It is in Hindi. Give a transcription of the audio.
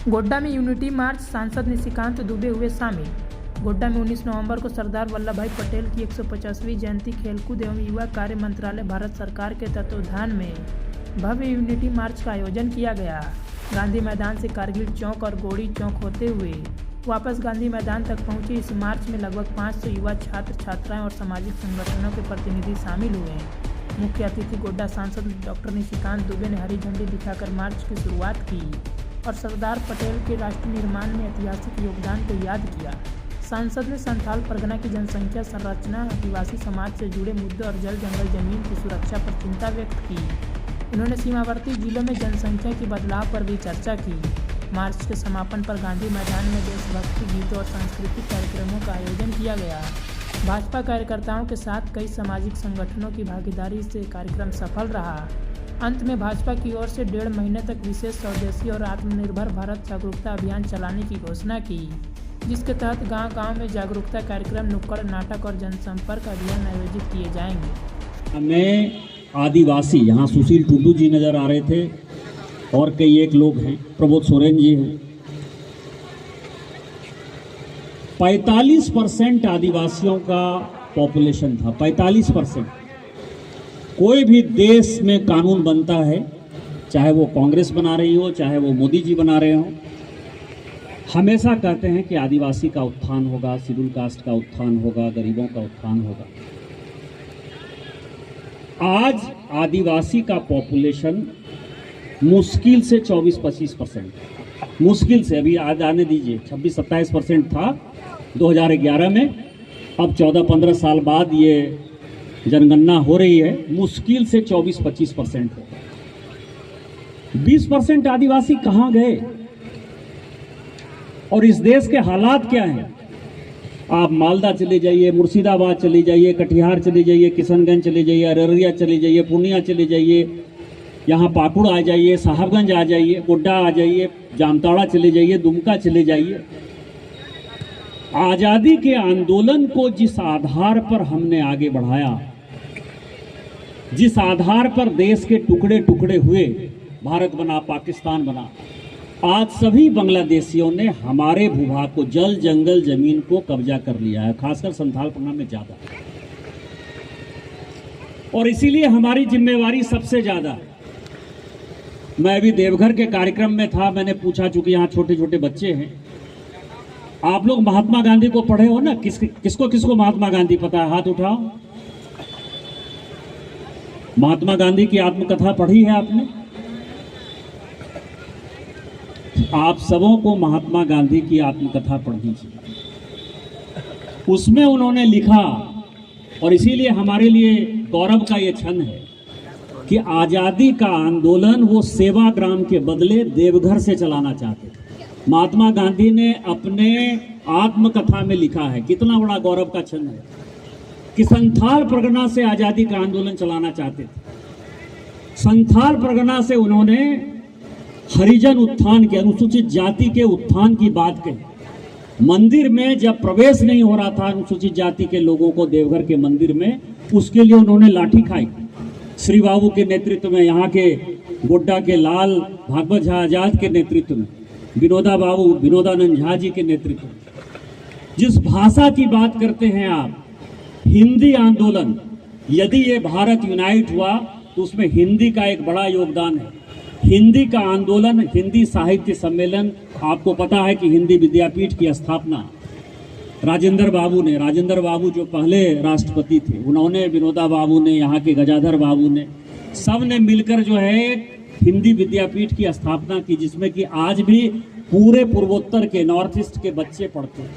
गोड्डा में यूनिटी मार्च, सांसद निशिकांत दुबे हुए शामिल। गोड्डा में 19 नवंबर को सरदार वल्लभ भाई पटेल की 150वीं जयंती खेलकूद एवं युवा कार्य मंत्रालय भारत सरकार के तत्वावधान में भव्य यूनिटी मार्च का आयोजन किया गया। गांधी मैदान से कारगिल चौक और गोड़ी चौक होते हुए वापस गांधी मैदान तक पहुंचे इस मार्च में लगभग 500 युवा छात्र छात्राएं और सामाजिक संगठनों के प्रतिनिधि शामिल हुए। मुख्य अतिथि गोड्डा सांसद डॉक्टर निशिकांत दुबे ने हरी झंडी दिखाकर मार्च की शुरुआत की और सरदार पटेल के राष्ट्र निर्माण में ऐतिहासिक योगदान को याद किया। सांसद ने संथाल परगना की जनसंख्या संरचना, आदिवासी समाज से जुड़े मुद्दों और जल जंगल जमीन की सुरक्षा पर चिंता व्यक्त की। उन्होंने सीमावर्ती जिलों में जनसंख्या के बदलाव पर भी चर्चा की। मार्च के समापन पर गांधी मैदान में देशभक्ति गीतों और सांस्कृतिक कार्यक्रमों का आयोजन किया गया। भाजपा कार्यकर्ताओं के साथ कई सामाजिक संगठनों की भागीदारी से कार्यक्रम सफल रहा। अंत में भाजपा की ओर से 1.5 महीने तक विशेष स्वदेशी और आत्मनिर्भर भारत जागरूकता अभियान चलाने की घोषणा की, जिसके तहत गांव-गांव में जागरूकता कार्यक्रम, नुक्कड़ नाटक और जनसंपर्क अभियान आयोजित किए जाएंगे। हमें आदिवासी, यहाँ सुशील टुडू जी नज़र आ रहे थे और कई एक लोग हैं, प्रबोध सोरेन जी हैं। 45% आदिवासियों का पॉपुलेशन था, 45%। कोई भी देश में कानून बनता है, चाहे वो कांग्रेस बना रही हो, चाहे वो मोदी जी बना रहे हो, हमेशा कहते हैं कि आदिवासी का उत्थान होगा, शेड्यूल कास्ट का उत्थान होगा, गरीबों का उत्थान होगा। आज आदिवासी का पॉपुलेशन मुश्किल से 24-25%, मुश्किल से, अभी आज आने दीजिए, 26-27% था 2011 में। अब 14-15 साल बाद ये जनगणना हो रही है, मुश्किल से 24-25% है। 20% आदिवासी कहाँ गए और इस देश के हालात क्या हैं? आप मालदा चले जाइए, मुर्शिदाबाद चले जाइए, कटिहार चले जाइए, किशनगंज चले जाइए, अररिया चले जाइए, पूर्णिया चले जाइए, यहाँ पाकुड़ आ जाइए, साहबगंज आ जाइए, गोड्डा आ जाइए, जामताड़ा चले जाइए, दुमका चले जाइए। आज़ादी के आंदोलन को जिस आधार पर हमने आगे बढ़ाया, जिस आधार पर देश के टुकड़े टुकड़े हुए, भारत बना, पाकिस्तान बना, आज सभी बांग्लादेशियों ने हमारे भूभाग को, जल जंगल जमीन को कब्जा कर लिया है, खासकर संथाल परगना में ज़्यादा। और इसीलिए हमारी जिम्मेवारी सबसे ज़्यादा है। मैं अभी देवघर के कार्यक्रम में था, मैंने पूछा, चूंकि यहाँ छोटे छोटे बच्चे हैं, आप लोग महात्मा गांधी को पढ़े हो ना? किसको किसको महात्मा गांधी पता है? हाथ उठाओ। महात्मा गांधी की आत्मकथा पढ़ी है आपने? आप सबों को महात्मा गांधी की आत्मकथा पढ़नी चाहिए। उसमें उन्होंने लिखा, और इसीलिए हमारे लिए गौरव का ये क्षण है कि आज़ादी का आंदोलन वो सेवाग्राम के बदले देवघर से चलाना चाहते थे। महात्मा गांधी ने अपने आत्मकथा में लिखा है, कितना बड़ा गौरव का क्षण है, कि संथाल परगना से आज़ादी का आंदोलन चलाना चाहते थे। संथाल परगना से उन्होंने हरिजन उत्थान के, अनुसूचित जाति के उत्थान की बात कही। मंदिर में जब प्रवेश नहीं हो रहा था अनुसूचित जाति के लोगों को देवघर के मंदिर में, उसके लिए उन्होंने लाठी खाई। श्री बाबू के नेतृत्व में, यहाँ के गोड्डा के लाल भागवत झा आजाद के नेतृत्व में, विनोदानंद झा जी के नेतृत्व में। जिस भाषा की बात करते हैं आप, हिंदी आंदोलन, यदि ये भारत यूनाइट हुआ तो उसमें हिंदी का एक बड़ा योगदान है। हिंदी का आंदोलन, हिंदी साहित्य सम्मेलन, आपको पता है कि हिंदी विद्यापीठ की स्थापना राजेंद्र बाबू जो पहले राष्ट्रपति थे, उन्होंने, विनोदा बाबू ने, यहाँ के गजाधर बाबू ने, सब ने मिलकर जो है हिंदी विद्यापीठ की स्थापना की, जिसमें कि आज भी पूरे पूर्वोत्तर के, नॉर्थ ईस्ट के बच्चे पढ़ते हैं।